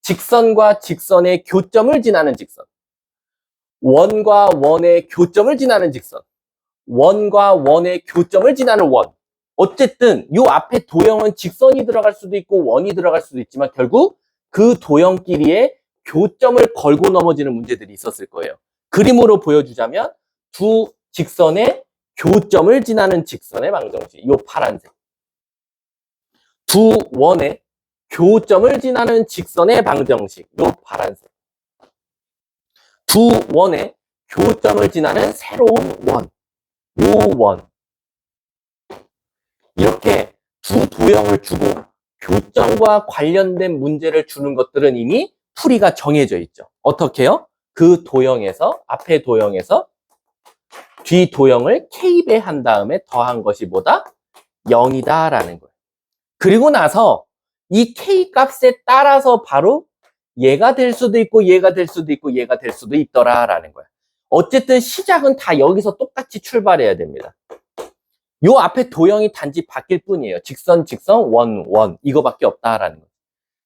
직선과 직선의 교점을 지나는 직선, 원과 원의 교점을 지나는 직선, 원과 원의 교점을 지나는 원. 어쨌든 요 앞에 도형은 직선이 들어갈 수도 있고 원이 들어갈 수도 있지만 결국 그 도형끼리의 교점을 걸고 넘어지는 문제들이 있었을 거예요. 그림으로 보여주자면 두 직선의 교점을 지나는 직선의 방정식, 요 파란색. 두 원의 교점을 지나는 직선의 방정식, 요 파란색. 두 원의 교점을 지나는 새로운 원, 요 원. 이렇게 두 도형을 주고 교점과 관련된 문제를 주는 것들은 이미 풀이가 정해져 있죠. 어떻게요? 그 도형에서, 앞에 도형에서 뒤 도형을 K배한 다음에 더한 것이 뭐다? 0이다라는 거예요. 그리고 나서 이 K 값에 따라서 바로 얘가 될 수도 있고 얘가 될 수도 있고 얘가 될 수도 있더라라는 거예요. 어쨌든 시작은 다 여기서 똑같이 출발해야 됩니다. 요 앞에 도형이 단지 바뀔 뿐이에요. 직선, 직선, 원, 원 이거밖에 없다라는 거예요.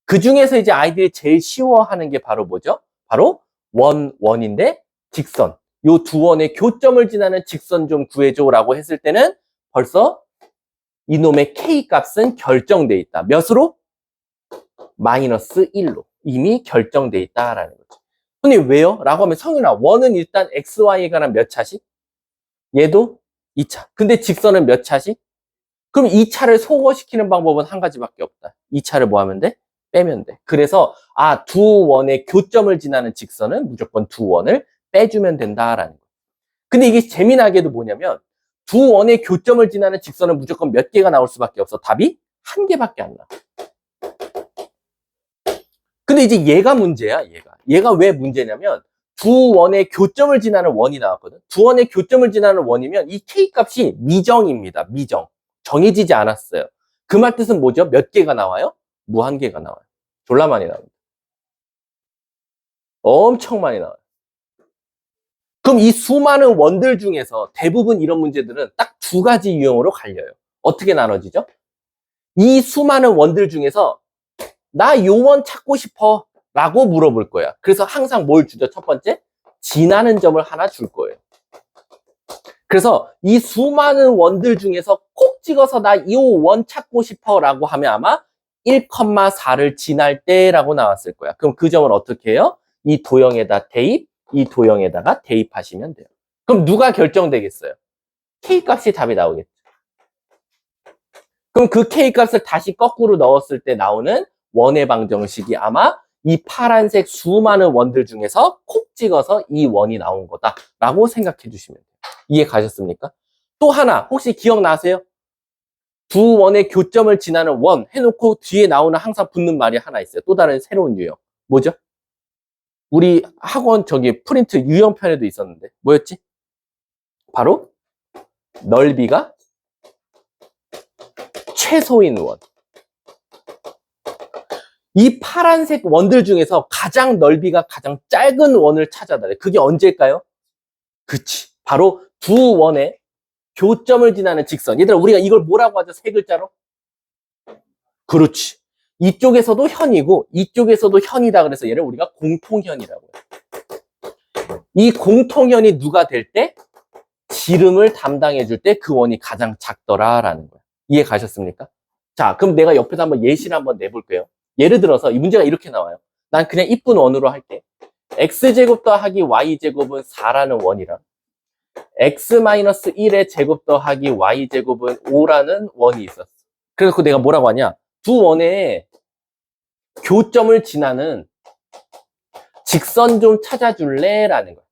그 중에서 이제 아이들이 제일 쉬워하는 게 바로 뭐죠? 바로 원, 원인데 직선. 요 두 원의 교점을 지나는 직선 좀 구해줘라고 했을 때는 벌써 이놈의 K 값은 결정돼 있다. 몇으로? 마이너스 1로 이미 결정돼 있다라는 거죠. 근데 왜요? 라고 하면 성윤아, 원은 일단 XY에 관한 몇 차식? 얘도 2차. 근데 직선은 몇 차식? 그럼 2차를 소거시키는 방법은 한 가지밖에 없다. 2차를 뭐 하면 돼? 빼면 돼. 그래서 두 원의 교점을 지나는 직선은 무조건 두 원을 빼주면 된다라는 거예요. 근데 이게 재미나게도 뭐냐면 두 원의 교점을 지나는 직선은 무조건 몇 개가 나올 수밖에 없어. 답이 한 개밖에 안 나와. 근데 이제 얘가 문제야, 얘가. 얘가 왜 문제냐면 두 원의 교점을 지나는 원이 나왔거든. 두 원의 교점을 지나는 원이면 이 K 값이 미정입니다. 미정. 정해지지 않았어요. 그 말 뜻은 뭐죠? 몇 개가 나와요? 무한개가 나와요. 졸라 많이 나옵니다. 엄청 많이 나와요. 그럼 이 수많은 원들 중에서 대부분 이런 문제들은 딱 두 가지 유형으로 갈려요. 어떻게 나눠지죠? 이 수많은 원들 중에서 나 요 원 찾고 싶어 라고 물어볼 거야. 그래서 항상 뭘 주죠? 첫 번째, 지나는 점을 하나 줄 거예요. 그래서 이 수많은 원들 중에서 콕 찍어서 나 이 원 찾고 싶어 라고 하면 아마 1,4를 지날 때 라고 나왔을 거야. 그럼 그 점을 어떻게 해요? 이 도형에다 대입, 이 도형에다가 대입하시면 돼요. 그럼 누가 결정되겠어요? K 값이 답이 나오겠죠. 그럼 그 K 값을 다시 거꾸로 넣었을 때 나오는 원의 방정식이 아마 이 파란색 수많은 원들 중에서 콕 찍어서 이 원이 나온 거다라고 생각해 주시면 돼요. 이해 가셨습니까? 또 하나 혹시 기억나세요? 두 원의 교점을 지나는 원 해놓고 뒤에 나오는 항상 붙는 말이 하나 있어요. 또 다른 새로운 유형. 뭐죠? 우리 학원 저기 프린트 유형편에도 있었는데 뭐였지? 바로 넓이가 최소인 원. 이 파란색 원들 중에서 가장 넓이가 가장 짧은 원을 찾아달래. 그게 언제일까요? 그치. 바로 두 원의 교점을 지나는 직선. 얘들아, 우리가 이걸 뭐라고 하죠? 세 글자로? 그렇지. 이쪽에서도 현이고 이쪽에서도 현이다 그래서 얘를 우리가 공통현이라고 해요. 이 공통현이 누가 될 때? 지름을 담당해 줄 때 그 원이 가장 작더라라는 거예요. 이해 가셨습니까? 자, 그럼 내가 옆에서 한번 예시를 한번 내볼게요. 예를 들어서 이 문제가 이렇게 나와요. 난 그냥 이쁜 원으로 할게. x제곱 더하기 y제곱은 4라는 원이랑 x-1의 제곱 더하기 y제곱은 5라는 원이 있었어. 그래서 내가 뭐라고 하냐? 두 원의 교점을 지나는 직선 좀 찾아줄래? 라는 거야.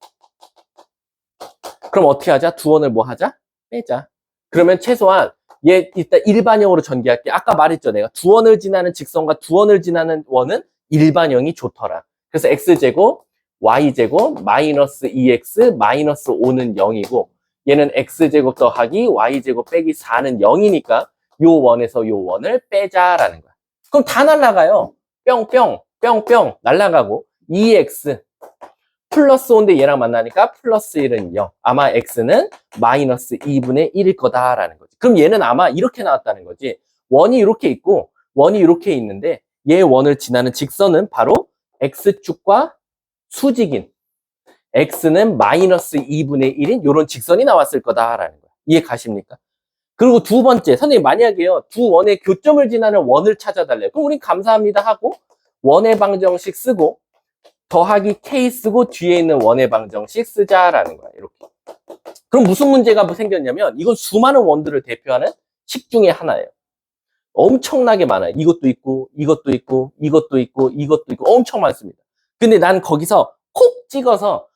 그럼 어떻게 하자? 두 원을 뭐 하자? 빼자. 그러면 최소한 얘 일단 일반형으로 전개할게. 아까 말했죠. 내가 두 원을 지나는 직선과 두 원을 지나는 원은 일반형이 좋더라. 그래서 x제곱, y제곱, 마이너스 2x, 마이너스 5는 0이고 얘는 x제곱 더하기 y제곱 빼기 4는 0이니까 요 원에서 요 원을 빼자라는 거야. 그럼 다 날라가요. 뿅뿅, 뿅뿅 날라가고 2x 플러스 5인데 얘랑 만나니까 플러스 1은 0. 아마 x는 마이너스 2분의 1일 거다라는 거지. 그럼 얘는 아마 이렇게 나왔다는 거지. 원이 이렇게 있고 원이 이렇게 있는데 얘 원을 지나는 직선은 바로 x축과 수직인 x는 마이너스 2분의 1인 이런 직선이 나왔을 거다라는 거야. 이해 가십니까? 그리고 두 번째, 선생님 만약에요. 두 원의 교점을 지나는 원을 찾아달래요. 그럼 우린 감사합니다 하고 원의 방정식 쓰고 더하기 k 쓰고 뒤에 있는 원의 방정식 쓰자라는 거야. 이렇게. 그럼 무슨 문제가 생겼냐면 이건 수많은 원들을 대표하는 식 중에 하나예요. 엄청나게 많아요. 이것도 있고 이것도 있고 이것도 있고 이것도 있고 엄청 많습니다. 근데 난 거기서 콕 찍어서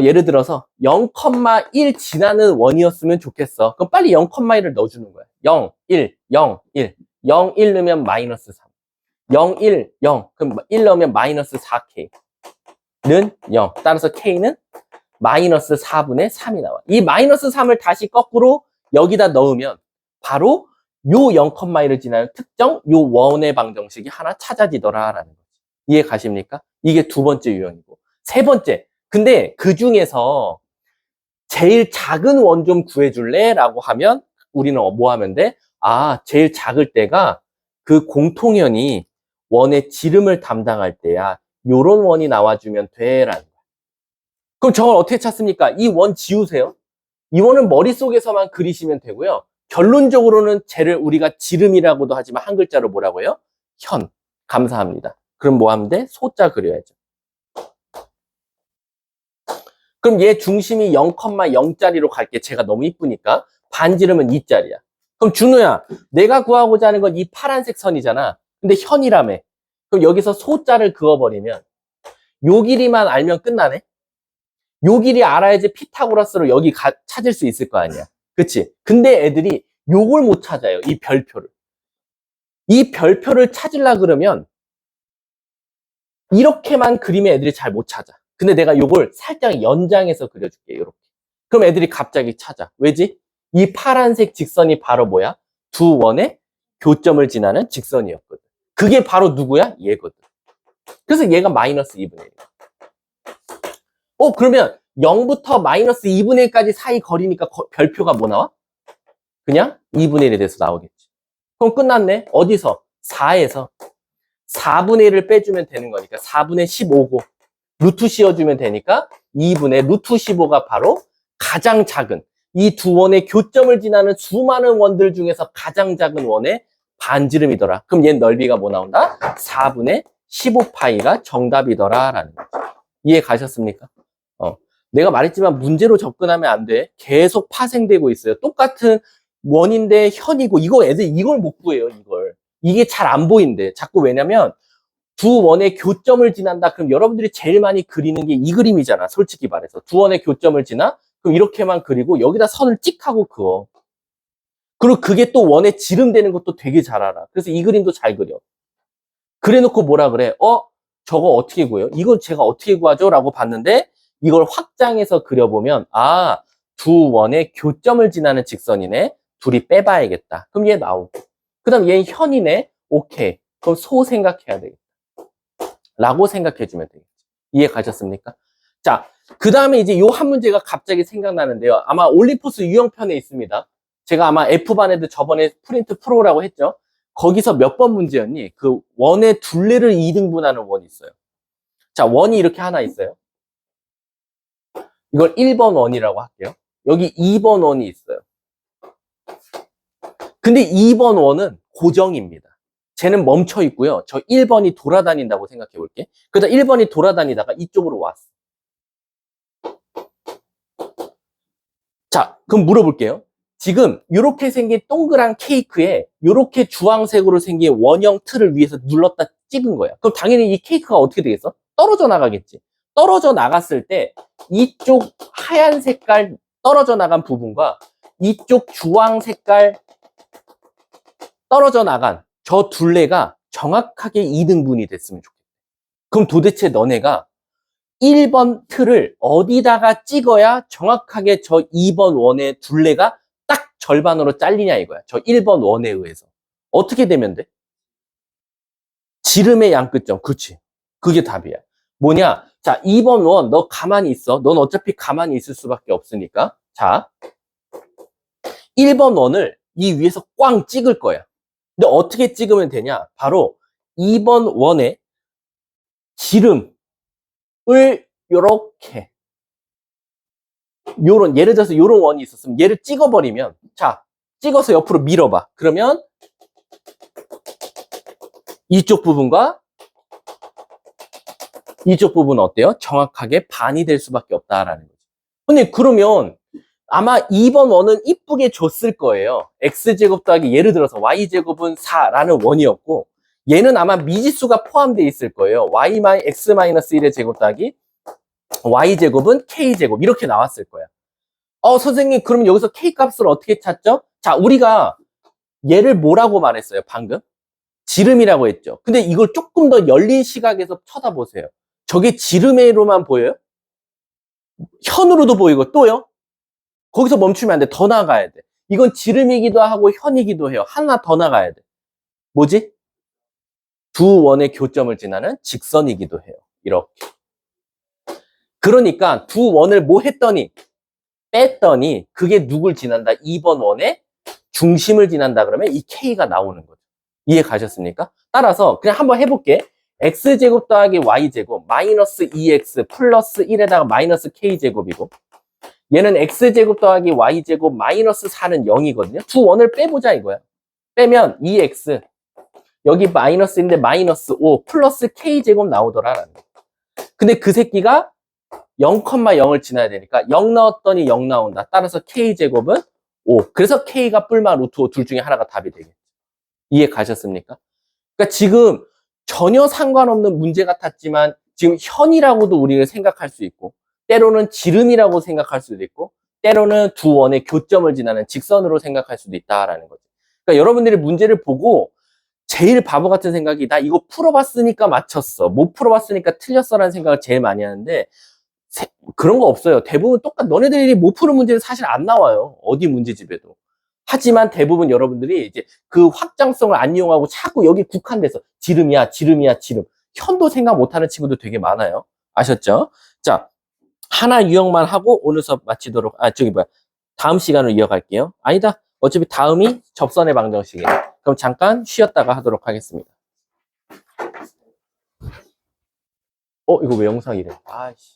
예를 들어서 0,1 지나는 원이었으면 좋겠어. 그럼 빨리 0,1을 넣어주는 거야. 0, 1, 0, 1. 0, 1 넣으면 마이너스 3. 0, 1, 0. 그럼 1 넣으면 마이너스 4k는 0. 따라서 k는 마이너스 4분의 3이 나와. 이 마이너스 3을 다시 거꾸로 여기다 넣으면 바로 요 0,1을 지나는 특정 요 원의 방정식이 하나 찾아지더라라는 거지. 이해 가십니까? 이게 두 번째 유형이고. 세 번째. 근데 그 중에서 제일 작은 원 좀 구해줄래? 라고 하면 우리는 뭐 하면 돼? 아, 제일 작을 때가 그 공통현이 원의 지름을 담당할 때야. 요런 원이 나와주면 돼. 라는 거야. 그럼 저걸 어떻게 찾습니까? 이 원 지우세요. 이 원은 머릿속에서만 그리시면 되고요. 결론적으로는 쟤를 우리가 지름이라고도 하지만 한 글자로 뭐라고 해요? 현. 감사합니다. 그럼 뭐 하면 돼? 소자 그려야죠. 그럼 얘 중심이 0,0짜리로 갈게. 제가 너무 이쁘니까. 반지름은 2짜리야. 그럼 준호야, 내가 구하고자 하는 건 이 파란색 선이잖아. 근데 현이라며. 그럼 여기서 소자를 그어버리면 요 길이만 알면 끝나네? 요 길이 알아야지 피타고라스로 여기 찾을 수 있을 거 아니야. 그치? 근데 애들이 요걸 못 찾아요. 이 별표를. 이 별표를 찾으려 그러면 이렇게만 그리면 애들이 잘 못 찾아. 근데 내가 요걸 살짝 연장해서 그려줄게. 이렇게. 그럼 애들이 갑자기 찾아. 왜지? 이 파란색 직선이 바로 뭐야? 두 원의 교점을 지나는 직선이었거든. 그게 바로 누구야? 얘거든. 그래서 얘가 마이너스 2분의 1. 그러면 0부터 마이너스 2분의 1까지 사이 거리니까 별표가 뭐 나와? 그냥 2분의 1에 대해서 나오겠지. 그럼 끝났네. 어디서? 4에서 4분의 1을 빼주면 되는 거니까 4분의 15고 루트 씌워주면 되니까 2분의 루트 15가 바로 가장 작은 이 두 원의 교점을 지나는 수많은 원들 중에서 가장 작은 원의 반지름이더라. 그럼 얘 넓이가 뭐 나온다? 4분의 15파이가 정답이더라 라는 거죠. 이해 가셨습니까? 내가 말했지만 문제로 접근하면 안 돼. 계속 파생되고 있어요. 똑같은 원인데 현이고 이거 애들 이걸 못 구해요. 이게 잘 안 보인대. 자꾸 왜냐면 두 원의 교점을 지난다. 그럼 여러분들이 제일 많이 그리는 게 이 그림이잖아. 솔직히 말해서. 두 원의 교점을 지나? 그럼 이렇게만 그리고 여기다 선을 찍 하고 그어. 그리고 그게 또 원에 지름되는 것도 되게 잘 알아. 그래서 이 그림도 잘 그려. 그래 놓고 뭐라 그래? 저거 어떻게 구해요? 이걸 제가 어떻게 구하죠? 라고 봤는데 이걸 확장해서 그려보면 두 원의 교점을 지나는 직선이네. 둘이 빼봐야겠다. 그럼 얘 나오고. 그 다음 얘는 현이네. 오케이. 그럼 소 생각해야 되겠다. 라고 생각해주면 되겠죠. 이해 가셨습니까? 자, 그 다음에 이제 요 한 문제가 갑자기 생각나는데요. 아마 올림포스 유형편에 있습니다. 제가 아마 F반 애들 저번에 프린트 프로라고 했죠. 거기서 몇 번 문제였니? 그 원의 둘레를 2등분하는 원이 있어요. 자, 원이 이렇게 하나 있어요. 이걸 1번 원이라고 할게요. 여기 2번 원이 있어요. 근데 2번 원은 고정입니다. 쟤는 멈춰 있고요. 저 1번이 돌아다닌다고 생각해 볼게. 그러다 1번이 돌아다니다가 이쪽으로 왔어. 자, 그럼 물어볼게요. 지금 이렇게 생긴 동그란 케이크에 이렇게 주황색으로 생긴 원형 틀을 위에서 눌렀다 찍은 거야. 그럼 당연히 이 케이크가 어떻게 되겠어? 떨어져 나가겠지. 떨어져 나갔을 때 이쪽 하얀 색깔 떨어져 나간 부분과 이쪽 주황 색깔 떨어져 나간 저 둘레가 정확하게 2등분이 됐으면 좋겠다. 그럼 도대체 너네가 1번 틀을 어디다가 찍어야 정확하게 저 2번 원의 둘레가 딱 절반으로 잘리냐 이거야. 저 1번 원에 의해서. 어떻게 되면 돼? 지름의 양끝점. 그렇지. 그게 답이야. 뭐냐? 자, 2번 원, 너 가만히 있어. 넌 어차피 가만히 있을 수밖에 없으니까. 자, 1번 원을 이 위에서 꽝 찍을 거야. 근데 어떻게 찍으면 되냐? 바로 2번 원의 지름을 요렇게 요런 예를 들어서 요런 원이 있었으면 얘를 찍어버리면 자 찍어서 옆으로 밀어봐. 그러면 이쪽 부분과 이쪽 부분은 어때요? 정확하게 반이 될 수밖에 없다라는 거죠. 근데 그러면 아마 2번 원은 이쁘게 줬을 거예요. x제곱 더하기 예를 들어서 y제곱은 4라는 원이었고 얘는 아마 미지수가 포함되어 있을 거예요. x-1의 제곱 더하기 y제곱은 k제곱 이렇게 나왔을 거야. 선생님 그럼 여기서 k 값을 어떻게 찾죠? 자, 우리가 얘를 뭐라고 말했어요? 방금? 지름이라고 했죠. 근데 이걸 조금 더 열린 시각에서 쳐다보세요. 저게 지름으로만 보여요? 현으로도 보이고 또요? 거기서 멈추면 안 돼. 더 나가야 돼. 이건 지름이기도 하고 현이기도 해요. 하나 더 나가야 돼. 뭐지? 두 원의 교점을 지나는 직선이기도 해요. 이렇게. 그러니까 두 원을 뭐 했더니 뺐더니 그게 누굴 지난다? 2번 원의 중심을 지난다 그러면 이 K가 나오는 거죠. 이해 가셨습니까? 따라서 그냥 한번 해볼게. X제곱 더하기 Y제곱 마이너스 2X 플러스 1에다가 마이너스 K제곱이고 얘는 X제곱 더하기 Y제곱 마이너스 4는 0이거든요. 두 원을 빼보자 이거야. 빼면 2X 여기 마이너스인데 마이너스 5 플러스 K제곱 나오더라라는 거. 근데 그 새끼가 0,0을 지나야 되니까 0 넣었더니 0 나온다. 따라서 K제곱은 5. 그래서 K가 뿔마 루트 5 둘 중에 하나가 답이 되겠죠. 이해 가셨습니까? 그러니까 지금 전혀 상관없는 문제 같았지만 지금 현이라고도 우리가 생각할 수 있고 때로는 지름이라고 생각할 수도 있고 때로는 두 원의 교점을 지나는 직선으로 생각할 수도 있다라는 거죠. 그러니까 여러분들이 문제를 보고 제일 바보 같은 생각이 나 이거 풀어봤으니까 맞췄어. 못 풀어봤으니까 틀렸어라는 생각을 제일 많이 하는데 그런 거 없어요. 대부분 너네들이 못 푸는 문제는 사실 안 나와요. 어디 문제집에도. 하지만 대부분 여러분들이 이제 그 확장성을 안 이용하고 자꾸 여기 국한돼서 지름이야, 지름이야, 지름. 현도 생각 못하는 친구들 되게 많아요. 아셨죠? 자, 하나 유형만 하고 오늘 수업 마치도록, 다음 시간으로 이어갈게요. 아니다. 어차피 다음이 접선의 방정식이에요. 그럼 잠깐 쉬었다가 하도록 하겠습니다. 이거 왜 영상이래? 아이씨.